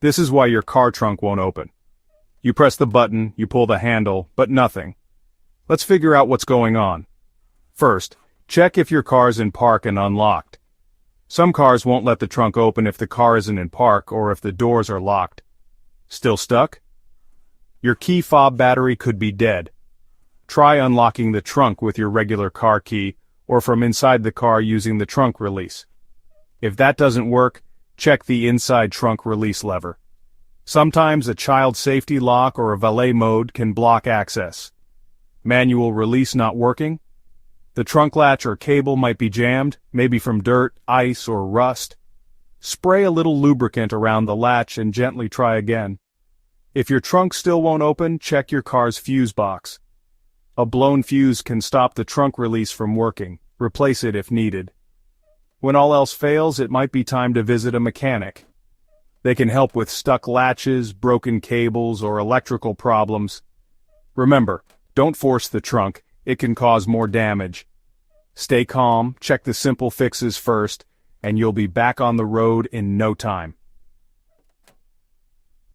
This is why your car trunk won't open. You press the button, you pull the handle, but nothing. Let's figure out what's going on. First, check if your car's in park and unlocked. Some cars won't let the trunk open if the car isn't in park or if the doors are locked. Still stuck? Your key fob battery could be dead. Try unlocking the trunk with your regular car key or from inside the car using the trunk release. If that doesn't work, check the inside trunk release lever. Sometimes a child safety lock or a valet mode can block access. Manual release not working? The trunk latch or cable might be jammed, maybe from dirt, ice, or rust. Spray a little lubricant around the latch and gently try again. If your trunk still won't open, check your car's fuse box. A blown fuse can stop the trunk release from working. Replace it if needed. When all else fails, it might be time to visit a mechanic. They can help with stuck latches, broken cables, or electrical problems. Remember, don't force the trunk, it can cause more damage. Stay calm, check the simple fixes first, and you'll be back on the road in no time.